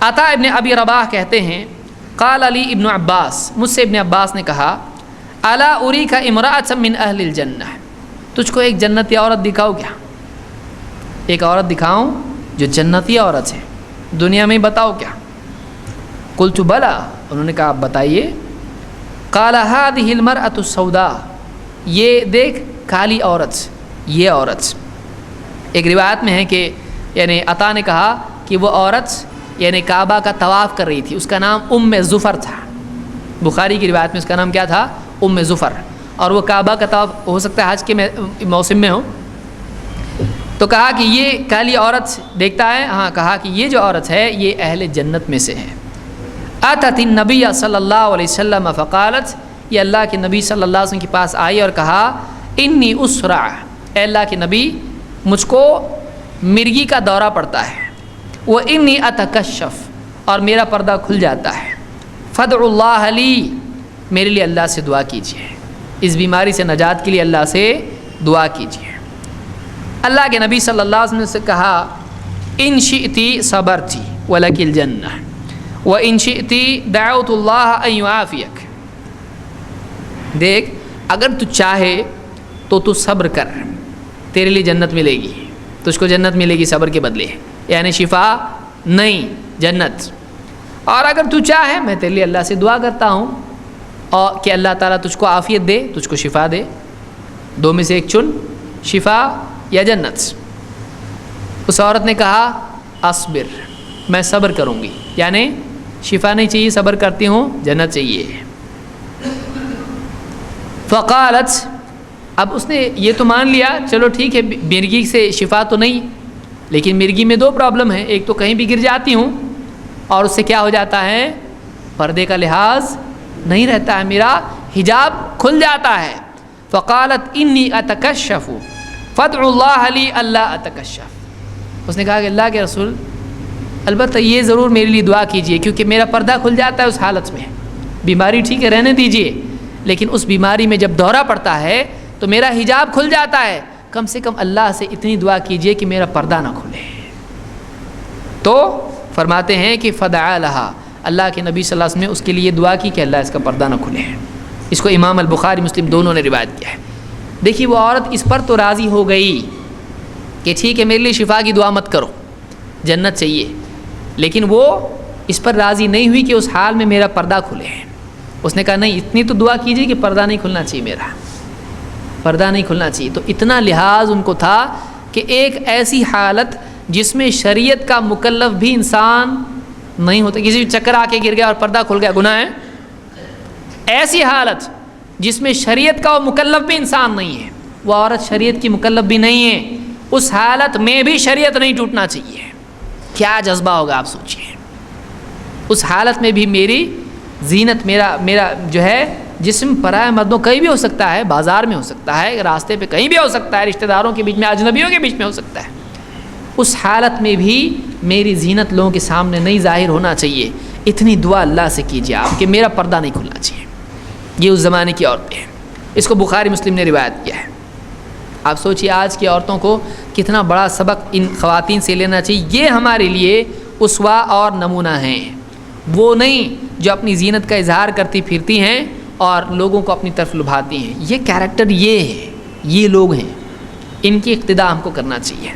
عطا ابن ابی رباح کہتے ہیں قال علی ابن عباس، مجھ سے ابن عباس نے کہا الا اریک امرأۃ من اہل الجنہ، تجھ کو ایک جنتی عورت دکھاؤ کیا؟ ایک عورت دکھاؤں جو جنتی عورت ہے، دنیا میں بتاؤ کیا؟ قلت بلا، انہوں نے کہا آپ بتائیے۔ قال هذه المرأة السوداء، یہ دیکھ کالی عورت، یہ عورت۔ ایک روایت میں ہے کہ یعنی عطا نے کہا کہ وہ عورت یعنی کعبہ کا طواف کر رہی تھی، اس کا نام ام ظفر تھا، بخاری کی روایت میں اس کا نام کیا تھا؟ ام ظفر، اور وہ کعبہ کا طواف ہو سکتا ہے حج کے موسم میں ہو، تو کہا کہ یہ کالی عورت دیکھتا ہے، ہاں کہا کہ یہ جو عورت ہے یہ اہل جنت میں سے ہے۔ اتت النبی صلی اللہ علیہ وسلم فقالت، یہ اللہ کے نبی صلی اللہ علیہ وسلم کے پاس آئی اور کہا انی اسرع، اے اللہ کے نبی مجھ کو مرگی کا دورہ پڑتا ہے، وہ انی اتکشف، اور میرا پردہ کھل جاتا ہے، فادعوا اللہ لی، میرے لیے اللہ سے دعا کیجیے، اس بیماری سے نجات کے لیے اللہ سے دعا کیجیے۔ اللہ کے نبی صلی اللہ علیہ وسلم سے کہا ان شئتی صبرتی ولک الجنہ وان شئتی دعوت اللہ ان یعافیک، دیکھ اگر تو چاہے تو تو صبر کر، تیرے لیے جنت ملے گی، تجھ کو جنت ملے گی صبر کے بدلے، یعنی شفا نہیں جنت، اور اگر تو چاہے میں تیرے لیے اللہ سے دعا کرتا ہوں اور کہ اللہ تعالیٰ تجھ کو عافیت دے، تجھ کو شفا دے، دو میں سے ایک چن، شفا یا جنت۔ اس عورت نے کہا اصبر، میں صبر کروں گی، یعنی شفا نہیں چاہیے، صبر کرتی ہوں، جنت چاہیے۔ فقالت، اب اس نے یہ تو مان لیا چلو ٹھیک ہے مرگی سے شفا تو نہیں، لیکن مرگی میں دو پرابلم ہیں، ایک تو کہیں بھی گر جاتی ہوں اور اس سے کیا ہو جاتا ہے، پردے کا لحاظ نہیں رہتا ہے، میرا حجاب کھل جاتا ہے۔ فقالت انی اتکشف فادعوا اللہ لی اللہ اتکشف، اس نے کہا کہ اللہ کے رسول البتہ یہ ضرور میرے لیے دعا کیجئے کیونکہ میرا پردہ کھل جاتا ہے اس حالت میں، بیماری ٹھیک ہے رہنے دیجئے، لیکن اس بیماری میں جب دورہ پڑتا ہے تو میرا حجاب کھل جاتا ہے، کم سے کم اللہ سے اتنی دعا کیجئے کہ میرا پردہ نہ کھلے۔ تو فرماتے ہیں کہ فدعا لہا، اللہ کے نبی صلی اللہ علیہ وسلم نے اس کے لیے دعا کی کہ اللہ اس کا پردہ نہ کھلے۔ اس کو امام البخاری مسلم دونوں نے روایت کیا ہے۔ دیکھیے وہ عورت اس پر تو راضی ہو گئی کہ ٹھیک ہے میرے لیے شفا کی دعا مت کرو، جنت چاہیے، لیکن وہ اس پر راضی نہیں ہوئی کہ اس حال میں میرا پردہ کھلے۔ اس نے کہا نہیں اتنی تو دعا کیجیے کہ پردہ نہیں کھلنا چاہیے، میرا پردہ نہیں کھلنا چاہیے۔ تو اتنا لحاظ ان کو تھا کہ ایک ایسی حالت جس میں شریعت کا مکلف بھی انسان نہیں ہوتا، کسی بھی چکر آ کے گر گیا اور پردہ کھل گیا گناہ ہے، ایسی حالت جس میں شریعت کا وہ مکلف بھی انسان نہیں ہے، وہ عورت شریعت کی مکلف بھی نہیں ہے، اس حالت میں بھی شریعت نہیں ٹوٹنا چاہیے۔ کیا جذبہ ہوگا آپ سوچئے، اس حالت میں بھی میری زینت، میرا جو ہے جسم پرائے مردوں کہیں بھی ہو سکتا ہے، بازار میں ہو سکتا ہے، راستے پہ کہیں بھی ہو سکتا ہے، رشتہ داروں کے بیچ میں، اجنبیوں کے بیچ میں ہو سکتا ہے، اس حالت میں بھی میری زینت لوگوں کے سامنے نہیں ظاہر ہونا چاہیے۔ اتنی دعا اللہ سے کیجیے آپ کہ میرا پردہ نہیں کھلنا چاہیے۔ یہ اس زمانے کی عورتیں ہیں، اس کو بخاری مسلم نے روایت کیا ہے۔ آپ سوچیے آج کی عورتوں کو کتنا بڑا سبق ان خواتین سے لینا چاہیے۔ یہ ہمارے لیے اسوہ اور نمونہ ہیں، وہ نہیں جو اپنی زینت کا اظہار کرتی پھرتی ہیں اور لوگوں کو اپنی طرف لبھاتی ہیں۔ یہ کیریکٹر یہ ہے، یہ لوگ ہیں، ان کی اقتداء ہم کو کرنا چاہیے۔